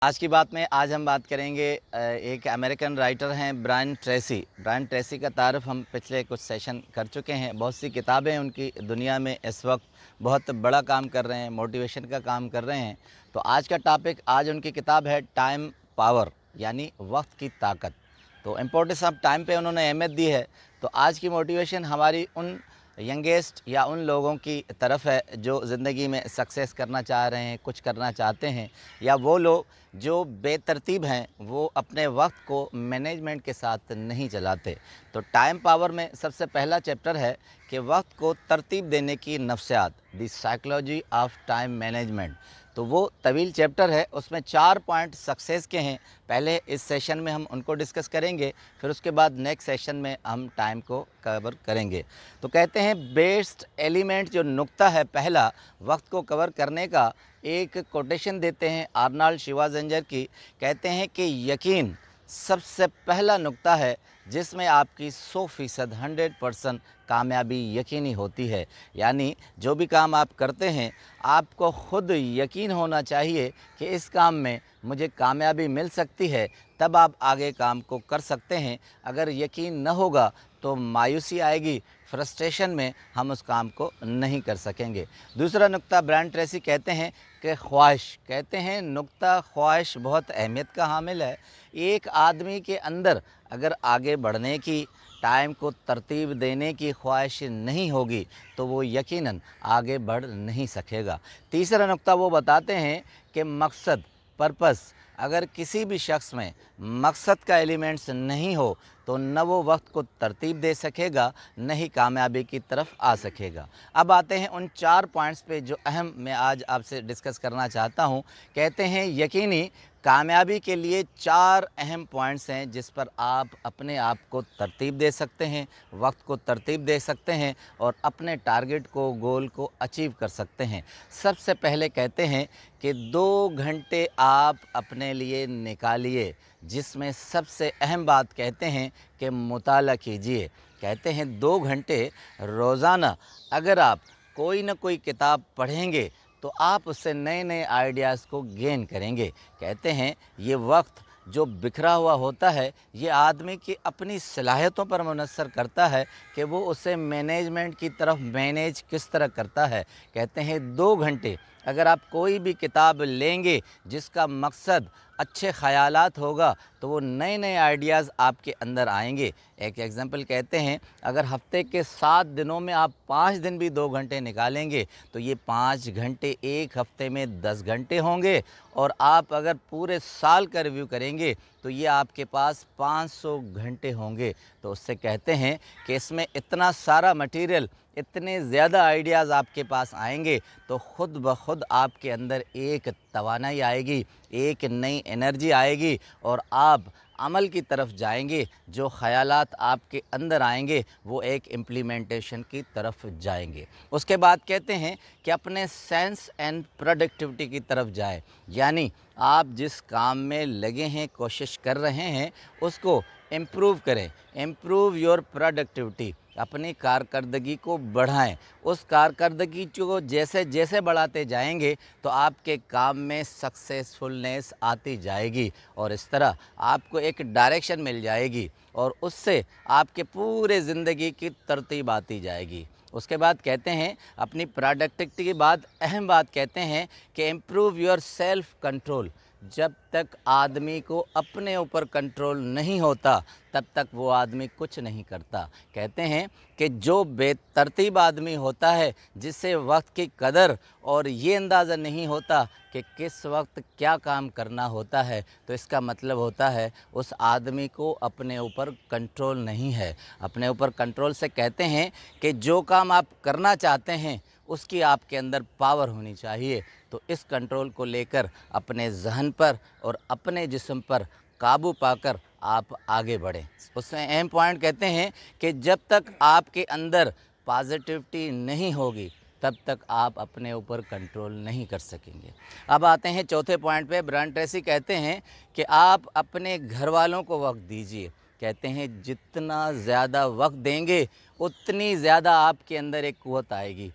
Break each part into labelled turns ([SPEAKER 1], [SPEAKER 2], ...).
[SPEAKER 1] आज की बात में आज हम बात करेंगे एक अमेरिकन राइटर हैं ब्रायन ट्रेसी। ब्रायन ट्रेसी का तारुफ हम पिछले कुछ सेशन कर चुके हैं। बहुत सी किताबें उनकी दुनिया में इस वक्त बहुत बड़ा काम कर रहे हैं, मोटिवेशन का काम कर रहे हैं। तो आज का टॉपिक, आज उनकी किताब है टाइम पावर, यानी वक्त की ताकत। तो इम्पोर्टेंस ऑफ टाइम पे उन्होंने अहमियत दी है। तो आज की मोटिवेशन हमारी उन यंगेस्ट या उन लोगों की तरफ है जो ज़िंदगी में सक्सेस करना चाह रहे हैं, कुछ करना चाहते हैं, या वो लोग जो बेतरतीब हैं, वो अपने वक्त को मैनेजमेंट के साथ नहीं चलाते। तो टाइम पावर में सबसे पहला चैप्टर है कि वक्त को तरतीब देने की नफ्सियात, the psychology of time management. तो वो तवील चैप्टर है, उसमें 4 पॉइंट सक्सेस के हैं। पहले इस सेशन में हम उनको डिस्कस करेंगे, फिर उसके बाद नेक्स्ट सेशन में हम टाइम को कवर करेंगे। तो कहते हैं बेस्ट एलिमेंट, जो नुक्ता है पहला वक्त को कवर करने का, एक कोटेशन देते हैं आर्नल्ड शिवाजेंजर की। कहते हैं कि यकीन सबसे पहला नुक्ता है जिसमें आपकी 100% 100% कामयाबी यकीनी होती है। यानी जो भी काम आप करते हैं, आपको ख़ुद यकीन होना चाहिए कि इस काम में मुझे कामयाबी मिल सकती है, तब आप आगे काम को कर सकते हैं। अगर यकीन न होगा तो मायूसी आएगी, फ्रस्ट्रेशन में हम उस काम को नहीं कर सकेंगे। दूसरा नुक्ता ब्रायन ट्रेसी कहते हैं कि ख्वाहिश, कहते हैं नुक्ता ख्वाहिश बहुत अहमियत का हामिल है। एक आदमी के अंदर अगर आगे बढ़ने की, टाइम को तरतीब देने की ख्वाहिश नहीं होगी तो वो यकीनन आगे बढ़ नहीं सकेगा। तीसरा नुक्ता वो बताते हैं कि मकसद, पर्पस, अगर किसी भी शख्स में मकसद का एलिमेंट्स नहीं हो तो न वो वक्त को तरतीब दे सकेगा, न ही कामयाबी की तरफ आ सकेगा। अब आते हैं उन 4 पॉइंट्स पे जो अहम मैं आज आपसे डिस्कस करना चाहता हूँ। कहते हैं यकीनी कामयाबी के लिए 4 अहम पॉइंट्स हैं जिस पर आप अपने आप को तरतीब दे सकते हैं, वक्त को तरतीब दे सकते हैं और अपने टारगेट को, गोल को अचीव कर सकते हैं। सबसे पहले कहते हैं कि 2 घंटे आप अपने लिए निकालिए, जिसमें सबसे अहम बात कहते हैं कि मुताला कीजिए। कहते हैं 2 घंटे रोज़ाना अगर आप कोई न कोई किताब पढ़ेंगे तो आप उससे नए नए आइडियाज़ को गेन करेंगे। कहते हैं ये वक्त जो बिखरा हुआ होता है, ये आदमी की अपनी सलाहियतों पर मुनहसर करता है कि वो उसे मैनेजमेंट की तरफ मैनेज किस तरह करता है। कहते हैं 2 घंटे अगर आप कोई भी किताब लेंगे जिसका मकसद अच्छे ख़यालात होगा तो वो नए नए आइडियाज़ आपके अंदर आएंगे। एक एग्ज़ाम्पल कहते हैं, अगर हफ्ते के 7 दिनों में आप 5 दिन भी 2 घंटे निकालेंगे तो ये 5 घंटे एक हफ्ते में 10 घंटे होंगे, और आप अगर पूरे साल का रिव्यू करेंगे तो ये आपके पास 500 घंटे होंगे। तो उससे कहते हैं कि इसमें इतना सारा मटेरियल, इतने ज़्यादा आइडियाज़ आपके पास आएंगे तो ख़ुद ब खुद आपके अंदर एक तवानाई आएगी, एक नई एनर्जी आएगी और आप अमल की तरफ जाएंगे। जो ख़यालात आपके अंदर आएंगे वो एक इम्प्लीमेंटेशन की तरफ जाएंगे। उसके बाद कहते हैं कि अपने सेंस एंड प्रोडक्टिविटी की तरफ जाए, यानी आप जिस काम में लगे हैं, कोशिश कर रहे हैं, उसको इम्प्रूव करें। इम्प्रूव योर प्रोडक्टिविटी, अपनी कारकर्दगी को बढ़ाएं। उस कारकर्दगी को जैसे जैसे बढ़ाते जाएंगे तो आपके काम में सक्सेसफुलनेस आती जाएगी और इस तरह आपको एक डायरेक्शन मिल जाएगी और उससे आपके पूरे ज़िंदगी की तरतीब आती जाएगी। उसके बाद कहते हैं अपनी प्रोडक्टिविटी की बात, अहम बात कहते हैं कि इम्प्रूव योर सेल्फ़ कंट्रोल। जब तक आदमी को अपने ऊपर कंट्रोल नहीं होता तब तक वो आदमी कुछ नहीं करता। कहते हैं कि जो बेतरतीब आदमी होता है, जिससे वक्त की कदर और ये अंदाज़ा नहीं होता कि किस वक्त क्या काम करना होता है, तो इसका मतलब होता है उस आदमी को अपने ऊपर कंट्रोल नहीं है। अपने ऊपर कंट्रोल से कहते हैं कि जो काम आप करना चाहते हैं उसकी आपके अंदर पावर होनी चाहिए। तो इस कंट्रोल को लेकर अपने ज़हन पर और अपने जिस्म पर काबू पाकर आप आगे बढ़ें। उसमें अहम पॉइंट कहते हैं कि जब तक आपके अंदर पॉजिटिविटी नहीं होगी तब तक आप अपने ऊपर कंट्रोल नहीं कर सकेंगे। अब आते हैं चौथे पॉइंट पे। ब्रायन ट्रेसी कहते हैं कि आप अपने घर वालों को वक्त दीजिए। कहते हैं जितना ज़्यादा वक्त देंगे उतनी ज़्यादा आपके अंदर एक क़ुव्वत आएगी।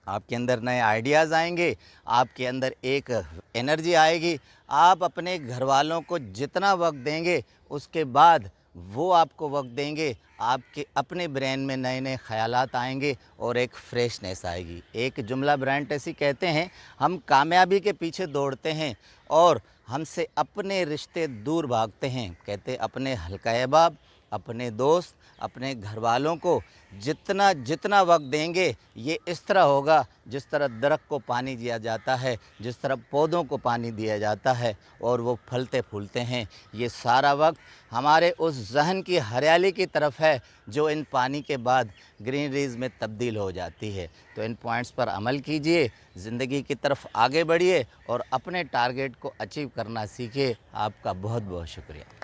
[SPEAKER 1] आपके अंदर नए आइडियाज़ आएंगे, आपके अंदर एक एनर्जी आएगी। आप अपने घर वालों को जितना वक्त देंगे उसके बाद वो आपको वक्त देंगे, आपके अपने ब्रेन में नए नए ख़यालात आएंगे और एक फ्रेशनेस आएगी। एक जुमला ब्रायन ट्रेसी कहते हैं, हम कामयाबी के पीछे दौड़ते हैं और हमसे अपने रिश्ते दूर भागते हैं। कहते अपने हल्का अहबाब, अपने दोस्त, अपने घर वालों को जितना जितना वक्त देंगे, ये इस तरह होगा जिस तरह दरख्त को पानी दिया जाता है, जिस तरह पौधों को पानी दिया जाता है और वो फलते फूलते हैं। ये सारा वक्त हमारे उस ज़हन की हरियाली की तरफ है जो इन पानी के बाद ग्रीनरीज़ में तब्दील हो जाती है। तो इन पॉइंट्स पर अमल कीजिए, ज़िंदगी की तरफ आगे बढ़िए और अपने टारगेट को अचीव करना सीखिए। आपका बहुत बहुत शुक्रिया।